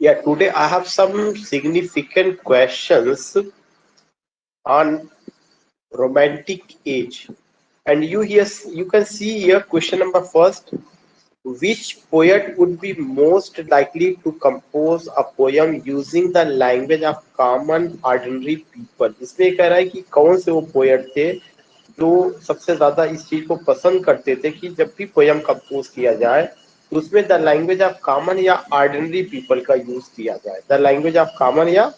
Yeah, today I have some significant questions on romantic age. And you can see here question number first. Which poet would be most likely to compose a poem using the language of common ordinary people? इसमें कह रहा है कि कौन से वो poet थे जो सबसे ज्यादा इस चीज को पसंद करते थे कि जब भी पोयम कंपोज किया जाए तो उसमें द लैंग्वेज ऑफ कॉमन या ऑर्डिनरी पीपल का यूज किया जाए, द लैंग्वेज ऑफ कॉमन या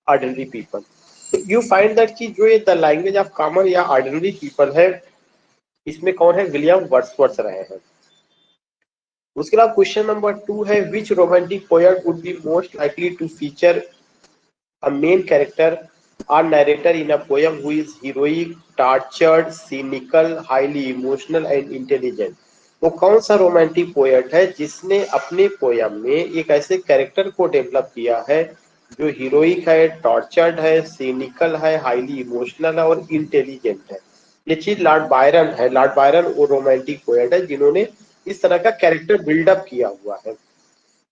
ऑर्डिनरी पीपल। तो यू फाइंड दैट कि जो ये द लैंग्वेज ऑफ कॉमन या ऑर्डिनरी पीपल है, इसमें कौन है? विलियम वर्ड्सवर्थ रहे हैं। उसके बाद क्वेश्चन नंबर 2 है which romantic poet would be most likely to feature a main character or narrator in a poem who is heroic, tortured, cynical, highly emotional and intelligent। वो कौन सा रोमांटिक पोएट है जिसने अपने पोयम में एक ऐसे कैरेक्टर को डेवलप किया है जो हीरोइक है, टॉर्चर्ड है, सीनिकल है, हाईली इमोशनल है और इंटेलिजेंट है? ये चीज लॉर्ड बायरन है। लॉर्ड बायरन वो रोमांटिक पोएट है जिन्होंने इस तरह का कैरेक्टर बिल्डअप किया हुआ है।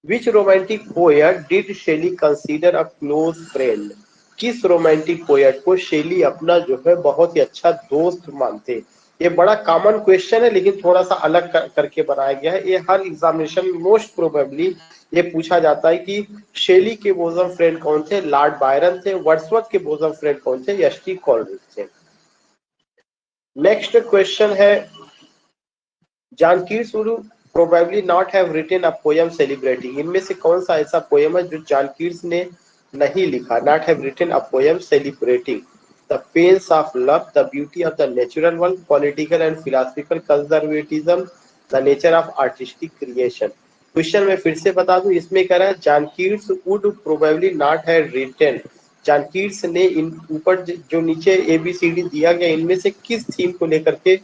Which romantic poet did Shelley consider a close friend? किस रोमांटिक पोएट को शेली अपना जो है बहुत ही अच्छा दोस्त मानते? ये बड़ा कॉमन क्वेश्चन है लेकिन थोड़ा सा अलग करके बनाया गया है। ये हर एग्जामिनेशन में मोस्ट प्रोबेबली ये पूछा जाता है कि शेली के बोसम फ्रेंड कौन थे? लॉर्ड बायरन थे। वर्ड्सवर्थ के बोसम फ्रेंड कौन थे? एस टी कॉलरिज थे। नेक्स्ट क्वेश्चन है John Keats would probably not have written a poem celebrating. इनमें से कौन सा ऐसा पोएम है जो जॉन कीट्स ने नहीं लिखा? Not have written a poem celebrating the pains of love, the beauty of the natural world, political and philosophical conservatism, the nature of artistic creation. Question में फिर से बता दूं, इसमें कह रहा है John Keats would probably not have written. John Keats ने इन ऊपर जो नीचे एबीसीडी दिया गया इनमें से किस थीम को लेकर के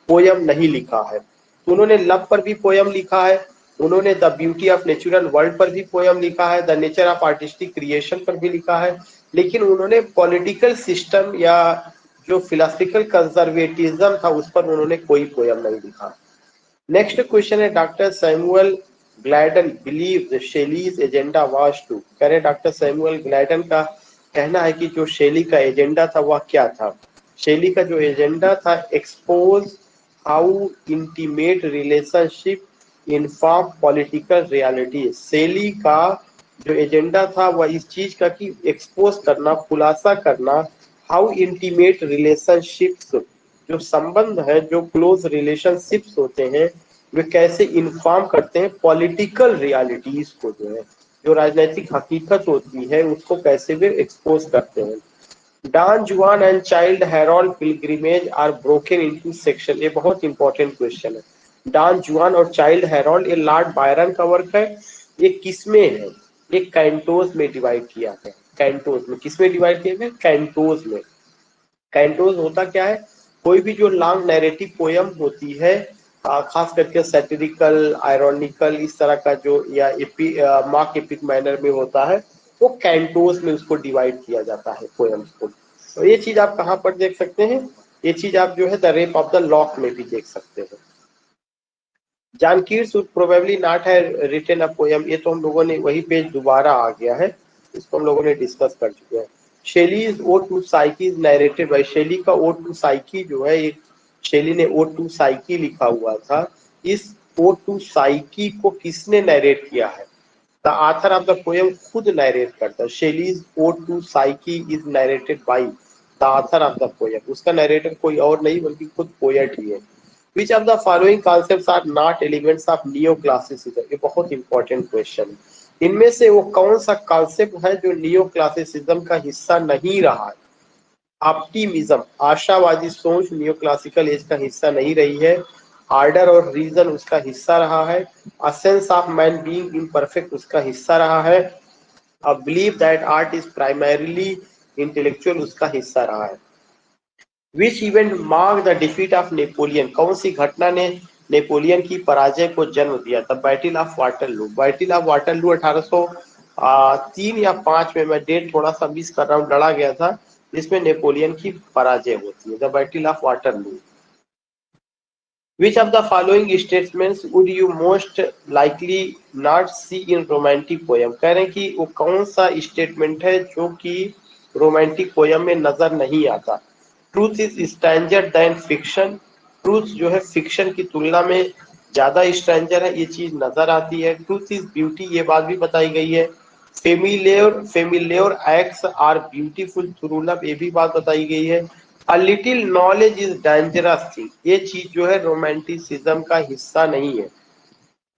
पोयम नहीं लिखा है? तो उन्होंने लव पर भी पोयम लिखा है, उन्होंने the beauty of natural world पर भी पोयम लिखा है, the nature of artistic creation पर भी लिखा है, लेकिन उन्होंने पॉलिटिकल सिस्टम या जो फिलोसफिकल कंजर्वेटिज्म था उस पर उन्होंने कोई पोयम नहीं लिखा। नेक्स्ट क्वेश्चन है doctor Samuel Gladden believe Shelley's agenda was to. कह रहे डॉक्टर सैमुअल ग्लैडन का कहना है कि जो शेली का एजेंडा था वह क्या था? शेली का जो एजेंडा था expose how intimate relationship inform political reality. Shelley का जो एजेंडा था वह इस चीज का कि एक्सपोज करना, खुलासा करना हाउ इंटीमेट रिलेशनशिप्स, जो संबंध है, जो क्लोज रिलेशनशिप्स होते हैं वे कैसे इन्फॉर्म करते हैं पॉलिटिकल रियलिटीज को, जो है जो राजनीतिक हकीकत होती है उसको कैसे वे एक्सपोज करते हैं। Don Juan and Childe Harold pilgrimage are broken into section. ये बहुत इंपॉर्टेंट क्वेश्चन है। डॉन जुआन और चाइल्ड हेरोल्ड ये लॉर्ड बायरन का वर्क है। ये किसमें है? ये कैंटोज में डिवाइड किया है। कैंटोज में किसमें डिवाइड किया गया? कैंटोज में। कैंटोज होता क्या है? कोई भी जो लॉन्ग नैरेटिव पोयम होती है, खास करके सैटिरिकल, आयरॉनिकल इस तरह का जो या मार्क एपिक मैनर में होता है, वो कैंटोज में उसको डिवाइड किया जाता है पोयम्स को। तो ये चीज आप कहाँ पर देख सकते हैं? ये चीज आप जो है the rape of the lock में भी देख सकते हैं। John Keats would probably not have written a poem. ये तो हम लोगों ने वही पेज दोबारा आ गया है, इसको हम लोगों ने डिस्कस कर चुके हैं। Shelley's ode to Psyche is narrated by. Shelley का ओड टू साइकी जो है, एक शेली ने ओड टू साइकी लिखा हुआ था। इस ओड टू साइकी को किसने नरेट किया है? The author of the poem खुद नरेट करता है। Shelley's ode to Psyche is narrated by the author of the poem. उसका नरेटर कोई और नहीं बल्कि खुद पोएट ही है। Which of the following concepts are not elements of neoclassicism? ये बहुत इंपॉर्टेंट क्वेश्चन है। इनमें से वो कौन सा कॉन्सेप्ट है जो नियो क्लासिसिज्म का हिस्सा नहीं रहा है? ऑप्टिमिज्म, आशावादी सोच नियो क्लासिकल एज का हिस्सा नहीं रही है। आर्डर और रीजन उसका हिस्सा रहा है। A sense of man being imperfect उसका हिस्सा रहा है। A believe that art is primarily intellectual उसका हिस्सा रहा है। Which event mark the defeat of Napoleon? कौन सी घटना ने नेपोलियन की पराजय को जन्म दिया? The battle of Waterloo. Battle of Waterloo 1803 या 5 में, मैं डेट थोड़ा सा मिस कर रहा हूँ, लड़ा गया था जिसमें नेपोलियन की पराजय होती है, the battle of Waterloo. Which of the following statements would you most likely not see in romantic poem? कह रहे हैं कि वो कौन सा स्टेटमेंट है जो कि रोमांटिक पोयम में नजर नहीं आता। Truth is stranger then fiction, truth जो है फिक्शन की तुलना में ज्यादा स्ट्रेंजर है, ये चीज नजर आती है। ट्रूथ इज ब्यूटी, ये बात भी बताई गई है। Familiar acts are beautiful through love, ये भी बात बताई गई है। A little knowledge is dangerous thing, ये चीज जो है रोमांटिसिज्म का हिस्सा नहीं है।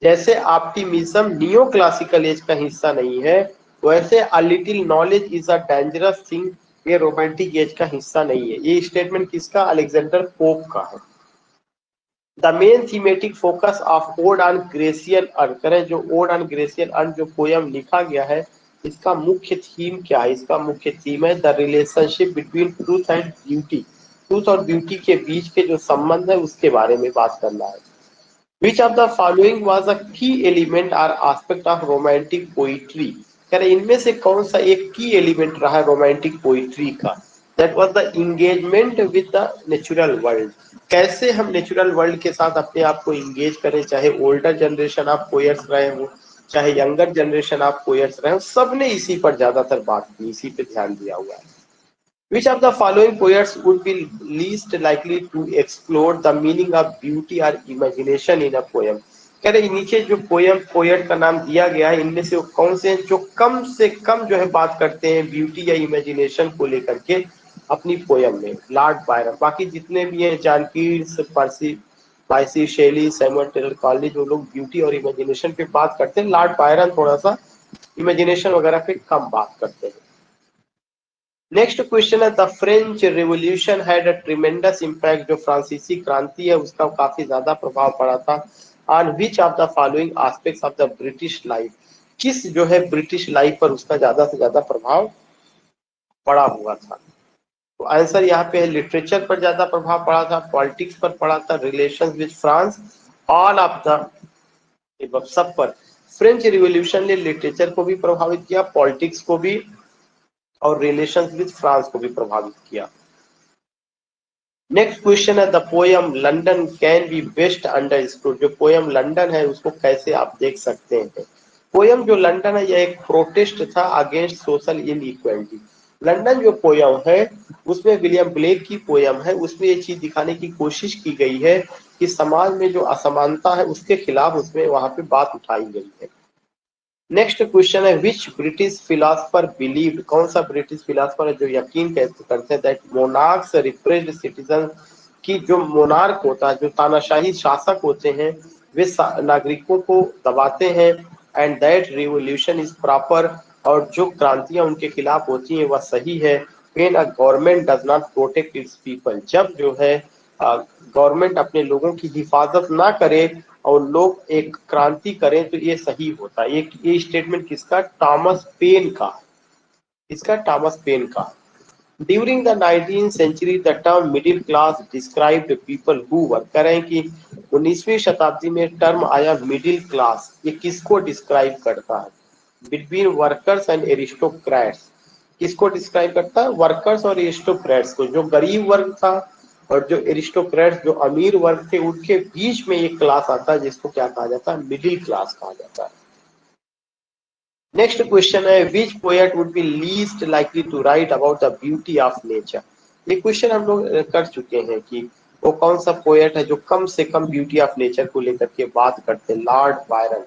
जैसे ऑप्टिमिज्म नियो क्लासिकल एज का हिस्सा नहीं है, वैसे अ little knowledge is a dangerous thing ये रोमांटिक एज का हिस्सा नहीं है। ये स्टेटमेंट किसका? अलेक्जेंडर पोप का है। The main thematic focus of odd on Grecian earn, करें जो ओड ऑन ग्रेसियन अर्न जो पोयम लिखा गया है, इसका मुख्य थीम क्या है? इसका मुख्य थीम है the relationship between truth and beauty, truth और ब्यूटी के बीच के जो संबंध है उसके बारे में बात करना है। Which of the following was a key element or aspect of romantic poetry, कह रहे इनमें से कौन सा एक की एलिमेंट रहा है रोमांटिक पोइट्री का? That was the engagement with the natural world, कैसे हम नेचुरल वर्ल्ड के साथ अपने आप को इंगेज करें, चाहे ओल्डर जनरेशन ऑफ पोएट्स रहे हो, चाहे यंगर जनरेशन ऑफ पोएट्स रहे हो, सबने इसी पर ज्यादातर बात की, इसी पे ध्यान दिया हुआ है। Which of the following poets would be least likely to explore the meaning of beauty or imagination in a poem? कह रहे नीचे जो पोएट का नाम दिया गया है, इनमें से वो कौन से हैं जो कम से कम जो है बात करते हैं ब्यूटी या इमेजिनेशन को लेकर के अपनी पोयम में? लॉर्ड बायरन, बाकी जितने भी हैं जॉन कीट्स, पर्सी शेली, सैमुअल टेलर कॉलेज, वो लोग ब्यूटी और इमेजिनेशन पे बात करते हैं। लॉर्ड बायरन थोड़ा सा इमेजिनेशन वगैरह पे कम बात करते हैं। नेक्स्ट क्वेश्चन है the French revolution had a tremendous impact, जो फ्रांसीसी क्रांति है उसका काफी ज्यादा प्रभाव पड़ा था। On which of the following aspects of the British life, किस जो है ब्रिटिश लाइफ पर उसका ज्यादा से ज्यादा प्रभाव पड़ा हुआ था? तो आंसर यहाँ पे है लिटरेचर पर ज्यादा प्रभाव पड़ा था, पॉलिटिक्स पर पड़ा था, relations with France, all of the sub पर। फ्रेंच रिवॉल्यूशन ने लिटरेचर को भी प्रभावित किया, पॉलिटिक्स को भी, और रिलेशंस विद फ्रांस को भी प्रभावित किया। नेक्स्ट क्वेश्चन है the poem London can be best understood, जो पोयम लंदन है उसको कैसे आप देख सकते हैं? पोयम जो लंदन है यह एक प्रोटेस्ट था अगेंस्ट सोशल इनइक्वालिटी। लंदन जो पोयम है उसमें विलियम ब्लेक की पोयम है, उसमें ये चीज दिखाने की कोशिश की गई है कि समाज में जो असमानता है उसके खिलाफ उसमें वहां पे बात उठाई गई है। नेक्स्ट क्वेश्चन है विच ब्रिटिश फिलोसफर बिलीव्ड, कौन सा ब्रिटिश फिलोसफर है जो यकीन करते हैं दैट मोनार्क्स रिप्रेस्ड सिटीजन, की जो मोनार्क होता है, जो तानाशाही शासक होते हैं, वे नागरिकों को दबाते हैं, and that revolution is proper, और जो क्रांतियां उनके खिलाफ होती हैं वह सही है। When a government does not protect it's people, जब जो है गवर्नमेंट अपने लोगों की हिफाजत ना करे और लोग एक क्रांति करें तो ये सही होता है। ये स्टेटमेंट किसका? टॉमस पेन का, इसका टॉमस पेन का। During the 19th century the term middle class described people who were, करें कि 19वीं शताब्दी में टर्म आया मिडिल क्लास, ये किसको डिस्क्राइब करता है? बिटवीन वर्कर्स एंड एरिस्टोक्रेट्स, किसको डिस्क्राइब करता है? वर्कर्स और एरिस्टोक्रेट्स को, जो गरीब वर्ग था और जो एरिस्टोक्रेट्स जो अमीर वर्ग थे, उनके बीच में एक क्लास आता है जिसको क्या कहा जाता है? मिडिल क्लास कहा जाता है। नेक्स्ट क्वेश्चन है which poet would be least likely to write about the beauty of nature, ये क्वेश्चन हम लोग कर चुके हैं कि वो कौन सा पोएट है जो कम से कम ब्यूटी ऑफ नेचर को लेकर के बात करते हैं? Lord Byron.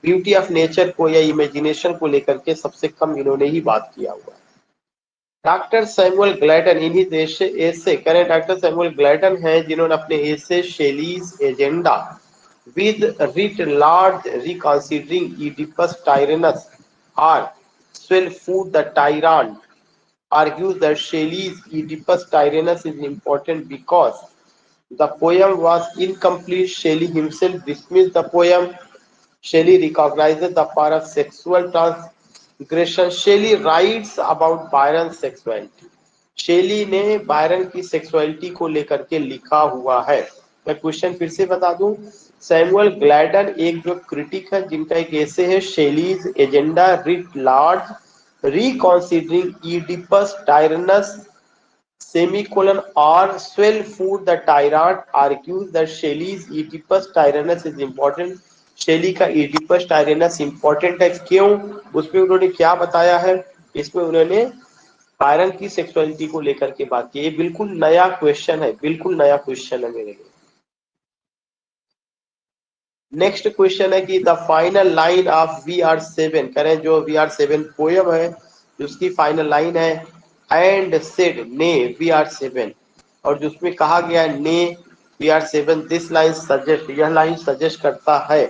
Beauty of nature को या इमेजिनेशन को लेकर के सबसे कम इन्होंने ही बात किया हुआ है। डॉक्टर सैमुअल ग्लैडन, इन्हीं एसे करें डॉक्टर सैमुअल ग्लैडन हैं जिन्होंने अपने एसे शेलीज agenda with writ large reconsidering Oedipus Tyrannus or Swellfoot the Tyrant, argues that Shelley's Oedipus Tyrannus is important because the poem was incomplete. Shelley himself dismissed the poem. Shelley recognizes the power of sexual transgression. Shelley writes about Byron's sexuality. शेली ने Byron की sexuality को लेकर के लिखा हुआ है। मैं question फिर से बता दूं, सैमुअल ग्लैडन एक जो क्रिटिक है जिनका एक ऐसे है Shelley's agenda writ large reconsidering Oedipus Tyrannus semicolon or swell food the tyrant argues that Shelley's Oedipus tyrannus is important. शेली का Oedipus tyrannus important है, क्यों? उसमें उन्होंने क्या बताया है? इसमें उन्होंने टायरन की सेक्सुअलिटी को लेकर के बात की। ये बिल्कुल नया क्वेश्चन है, बिल्कुल नया क्वेश्चन है मेरे लिए। नेक्स्ट क्वेश्चन है कि the final line of VR7, करें जो VR7 पोयम है उसकी फाइनल लाइन है एंड सेड ने VR7, और जिसमें कहा गया है nay VR7, this line suggest, यह लाइन सजेस्ट करता है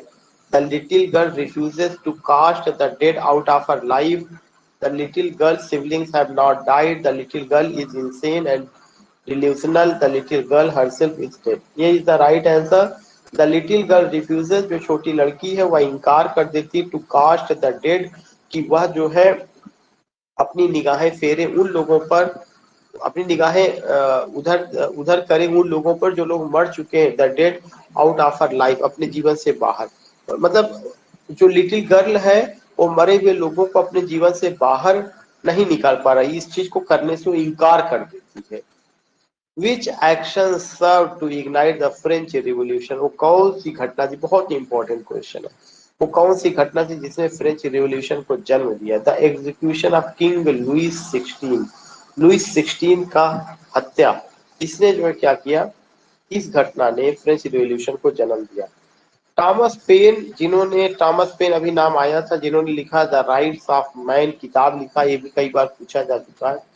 the little girl refuses to cast the dead out of her life, the little girl siblings have not died, the little girl is insane and delusional, the little girl herself is dead. ये is the right answer. The little girl refuses, जो छोटी लड़की है वह इनकार कर देती है, to cast the dead, कि वह जो है अपनी निगाहें फेरे उन लोगों पर, अपनी निगाहें उधर करें उन लोगों पर जो लोग मर चुके हैं, the dead out of her life, अपने जीवन से बाहर। मतलब जो लिटिल गर्ल है वो मरे हुए लोगों को अपने जीवन से बाहर नहीं निकाल पा रही, इस चीज को करने से वो इनकार कर देती है। Which action served to ignite the French Revolution? वो कौन सी घटना थी? बहुत ही इंपॉर्टेंट क्वेश्चन है। वो कौन सी घटना थी जिसने फ्रेंच रिवॉल्यूशन को जन्म दिया? The execution of King Louis 16, Louis 16 का हत्या, इसने जो है क्या किया? इस घटना ने फ्रेंच रिवॉल्यूशन को जन्म दिया। थॉमस पेन, जिन्होंने, थॉमस पेन अभी नाम आया था, जिन्होंने लिखा द राइट्स ऑफ मैन किताब लिखा, ये भी कई बार पूछा जा चुका है।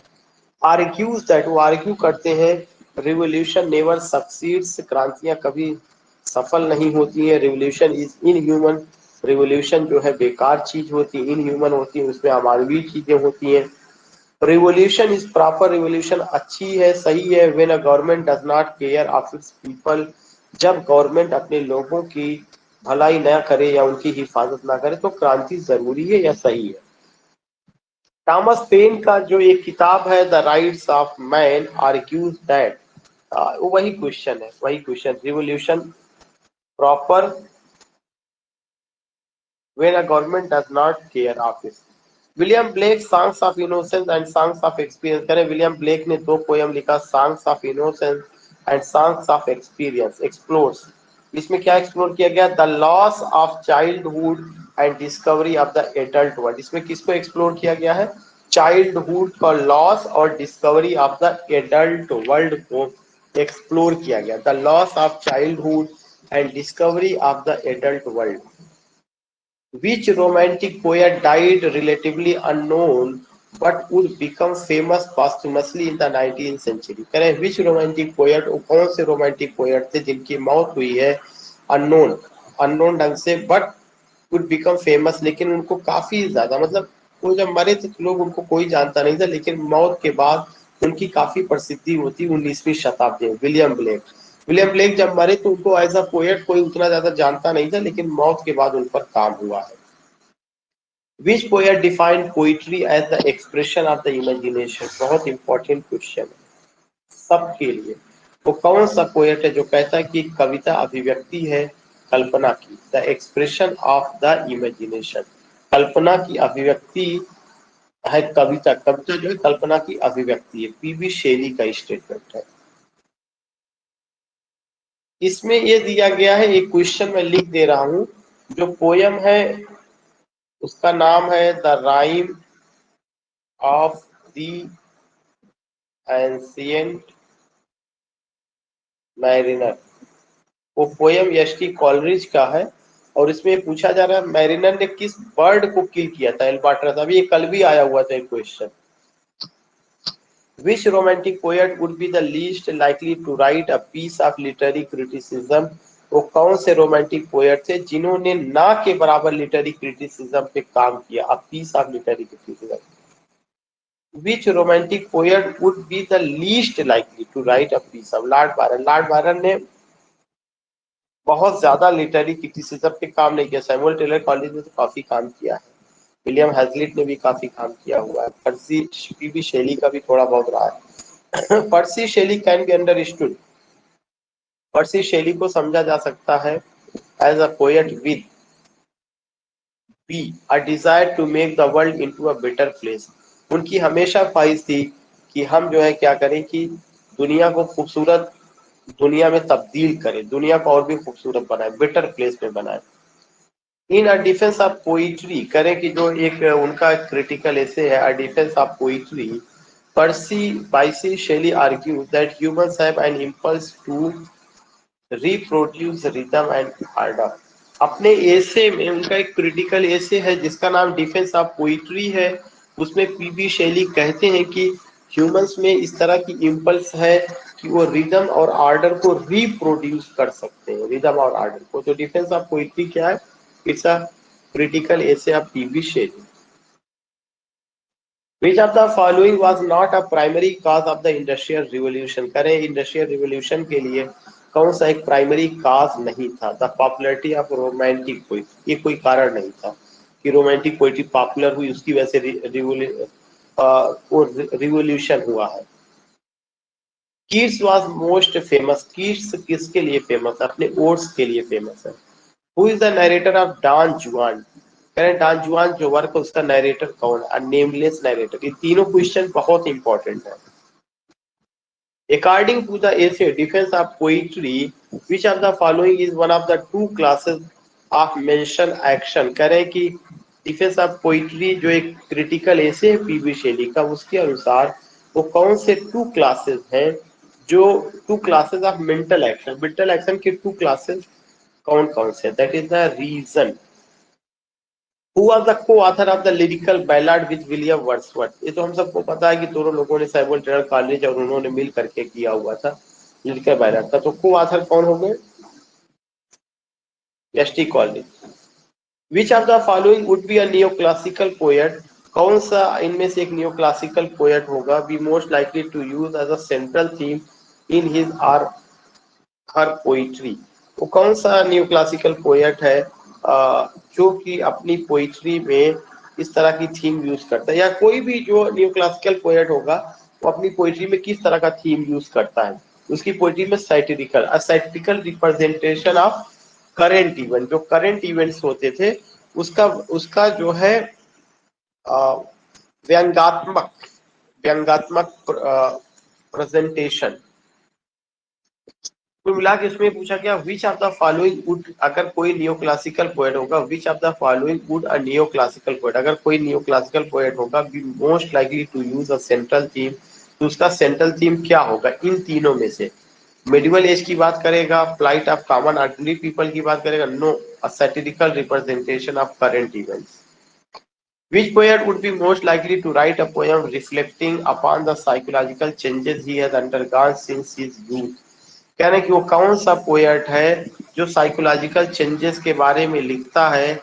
आर्ग्यूज दैट, वो आर्ग्यू करते हैं रिवोल्यूशन नेवर सक्सीड्स, क्रांतियां कभी सफल नहीं होती है, रिवोल्यूशन इज इनह्यूमन, रिवोल्यूशन जो है बेकार चीज होती है, इनह्यूमन होती है, उसमें अमानवीय चीजें होती हैं। रिवोल्यूशन इज प्रॉपर, रिवोल्यूशन अच्छी है, सही है, when a government does not care of its people, जब गवर्नमेंट अपने लोगों की भलाई न करे या उनकी हिफाजत ना करे तो क्रांति जरूरी है या सही है। थॉमस पेन का जो एक किताब है the rights of man argues that, वही क्वेश्चन है, वही question, revolution proper when a government does not care of it. William Blake songs of innocence and songs of experience, करें विलियम ब्लेक ने दो पोयम लिखा, songs of innocence and songs of experience, explores, इसमें क्या explore किया गया? The loss of childhood and discovery of the adult world, इसमें किसको एक्सप्लोर किया गया है? चाइल्डहुड का लॉस और discovery of the adult world को एक्सप्लोर किया गया। The loss of childhood and discovery of the adult world. Which romantic poet died relatively unknown but would become famous posthumously in the 19th century? करें which romantic poet, वो कौन से romantic poet थे जिनकी मौत हुई है unknown, unknown ढंग से, but would become famous, लेकिन उनको काफी ज्यादा, मतलब वो जब मरे थे तो लोग उनको कोई जानता नहीं था, लेकिन मौत के बाद उनकी काफी प्रसिद्धि होती 19वीं शताब्दी में। विलियम ब्लेक, विलियम ब्लेक जब मरे तो उनको एज अ पोएट कोई उतना ज्यादा जानता नहीं था, लेकिन मौत के बाद उन पर काम हुआ है। Which poet defined poetry as the expression of the imagination? बहुत इंपॉर्टेंट क्वेश्चन है सबके लिए। वो कौन सा पोएट है जो कहता है कि कविता अभिव्यक्ति है कल्पना की? The expression of the imagination, कल्पना की अभिव्यक्ति है कविता, कविता जो है कल्पना की अभिव्यक्ति है। पीबी शेली का स्टेटमेंट है। इसमें ये दिया गया है, एक क्वेश्चन मैं लिख दे रहा हूं, जो पोयम है उसका नाम है the rhyme of the ancient mariner. वो पोयम एस.टी. कॉलरिज का है और इसमें पूछा जा रहा है मैरिनर ने किस बर्ड को किल किया था? एल्बाट्रस। अभी ये कल भी आया हुआ था एक question. Which romantic poet would be the least likely to write a piece of literary criticism? वो कौन से रोमांटिक पोएट थे जिन्होंने ना के बराबर लिटरेरी क्रिटिसिज्म पे काम किया? A piece of literary criticism. Which romantic poet would be the least likely to write a piece of? Lord Byron. Lord Byron ने बहुत ज्यादा लिटरेरी क्रिटिसिज्म पे काम नहीं किया। सैमुअल टेलर कॉलेज ने तो काफी काम किया है, विलियम हैजलिट ने भी काफी काम किया हुआ है, पर्सी पीबी शेली का भी थोड़ा बहुत रहा है। Percy Shelley can be understood, Percy Shelley को समझा जा सकता है as a poet with be a desire to make the world into a better place. उनकी हमेशा ख्वाहिश थी कि हम जो है क्या करें कि दुनिया को खूबसूरत दुनिया में तब्दील करें, दुनिया को और भी खूबसूरत बनाए, बेटर प्लेस में बनाए। In a defence of poetry करें कि जो एक उनका क्रिटिकल ऐसे है, a defence of poetry, Percy Bysshe Shelley argue that humans have an impulse to reproduce rhythm and order. अपने ऐसे में उनका एक क्रिटिकल ऐसे है जिसका नाम डिफेंस ऑफ पोइट्री है। उसमें पीबी शैली कहते हैं कि ह्यूमंस में इस तरह की इम्पल्स है कि वो रिदम और ऑर्डर को रिप्रोड्यूस कर सकते हैं, रिदम और ऑर्डर को। तो डिफेंस ऑफ पोइट्री क्या है? इट्स अ क्रिटिकल ऐसे of PB Shelley. Which of the following was not a primary cause of the industrial revolution? करें इंडस्ट्रियल रिवोल्यूशन के लिए कौन सा एक प्राइमरी काज नहीं था? The popularity of romantic poetry, ये कोई कारण नहीं था कि रोमांटिक पोइट्री पॉपुलर हुई, उसकी वजह से रिवोल्यूशन हुआ है। Keats was most famous, Keats किसके लिए फेमस? अपने ओड्स के लिए फेमस है। Who is the narrator of Don Juan? करें डॉन जुआन जो वर्क उसका नरेटर कौन है? Nameless narrator. ये तीनों क्वेश्चन बहुत इंपॉर्टेंट है। According to the essay Defense of Poetry, which of the following is one of the two classes of mentioned action? कह रहे हैं कि डिफेंस ऑफ पोइट्री जो एक क्रिटिकल ऐसे है पीबी शैली का, उसके अनुसार वो कौन से टू क्लासेस हैं, जो two classes of mental action के टू क्लासेस कौन कौन से? That is the reason. Who was the co-author of the lyrical ballad with William Wordsworth? ये तो हम सबको पता है कि दोनों लोगों ने सैमुअल टर्नर कॉलेज और उन्होंने मिल करके किया हुआ था लिरिकल बैलाड का। तो co-author कौन हो गए? S T college. Which of the following would be a neoclassical poet? कौन सा इनमें से एक नियोक्लासिकल पोएट होगा? Be most likely to use as a central theme in his or her poetry? वो कौन सा नियोक्लासिकल पोएट है जो कि अपनी पोइट्री में इस तरह की थीम यूज करता है? या कोई भी जो न्यू क्लासिकल पोएट होगा वो अपनी पोइट्री में किस तरह का थीम यूज करता है? उसकी पोइट्री में सैटिरिकल रिप्रेजेंटेशन ऑफ करेंट इवेंट, जो करेंट इवेंट्स होते थे उसका उसका जो है व्यंगात्मक व्यंगात्मक प्रेजेंटेशन। कुल मिला के इसमें पूछा गया which of the following would, अगर कोई नियो क्लासिकल पोएट होगा, which of the following would a neo classical poet, अगर कोई नियो क्लासिकल पोएट होगा, be most likely to use a central theme, तो उसका सेंट्रल थीम क्या होगा इन तीनों में से? मिडिवल एज की बात करेगा, flight of common ordinary people की बात करेगा, no, a satirical representation of current events. Which poet would be most likely to write a poem reflecting upon the psychological changes he has undergone since his youth? कह रहे हैं कि वो कौन सा पोएट है जो साइकोलॉजिकल चेंजेस के बारे में लिखता है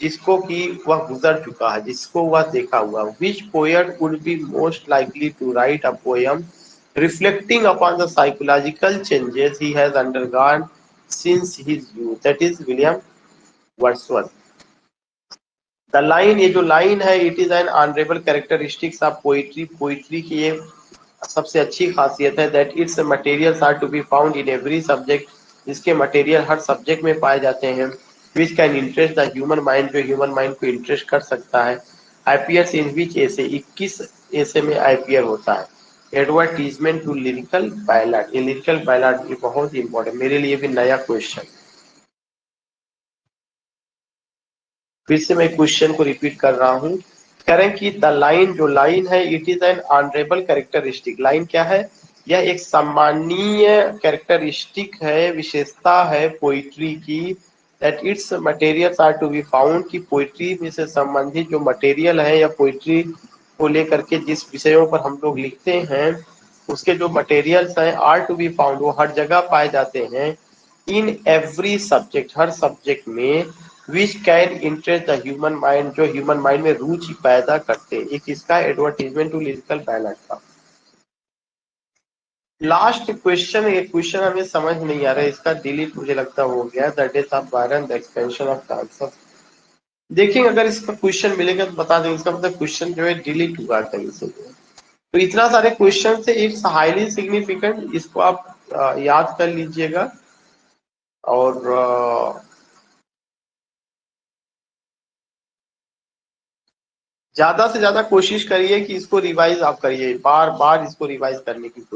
जिसको कि वह गुजर चुका है, जिसको वह देखा हुआ। Which poet would be most likely to write a poem reflecting upon the psychological changes he has undergone since his youth? That is William Wordsworth. The line, ये जो लाइन है, it is an honourable characteristics of poetry, poetry की ये सबसे अच्छी खासियत है that its materials are to be found in every subject, जिसके मटेरियल हर सब्जेक्ट में पाए जाते हैं। Which can interest the human mind, जो ह्यूमन माइंड को इंटरेस्ट कर सकता है। आईपीएस इन विच ऐसे, 21 ऐसे में आईपीआर होता है। एडवर्टीजमेंट टू लिरिकल बैलाड, ये लिरिकल बैलाड ये बहुत ही इंपॉर्टेंट, मेरे लिए भी नया क्वेश्चन। फिर से मैं क्वेश्चन को रिपीट कर रहा हूँ। करें कि द लाइन, जो लाइन है, it is an honourable characteristic. Line क्या है? यह एक सम्मानीय कैरेक्टरिस्टिक है, विशेषता है पोइट्री की। That its materials are to be found, की पोइट्री में से संबंधित जो मटेरियल है या पोइट्री को लेकर के जिस विषयों पर हम लोग लिखते हैं उसके जो मटेरियल्स हैं आर टू बी फाउंड, वो हर जगह पाए जाते हैं। इन एवरी सब्जेक्ट, हर सब्जेक्ट में। Which can interest the human mind, जो ह्यूमन माइंड में रुचि पैदा करते हैं। एक इसका एडवर्टीजमेंट टू लिरिकल बैलाड का। लास्ट क्वेश्चन, ये क्वेश्चन हमें समझ नहीं आ रहा है, इसका डिलीट मुझे लगता हो गया। That is of Byron, the expansion of the answer. देखिए अगर इसका क्वेश्चन मिलेगा तो बता देंगे, इसका मतलब क्वेश्चन जो है डिलीट हुआ कहीं से। तो इतना सारे क्वेश्चन से इट्स हाईली सिग्निफिकेंट, इसको आप याद कर लीजिएगा। और ज्यादा से ज्यादा कोशिश करिए कि इसको रिवाइज आप करिए, बार बार इसको रिवाइज करने की कोशिश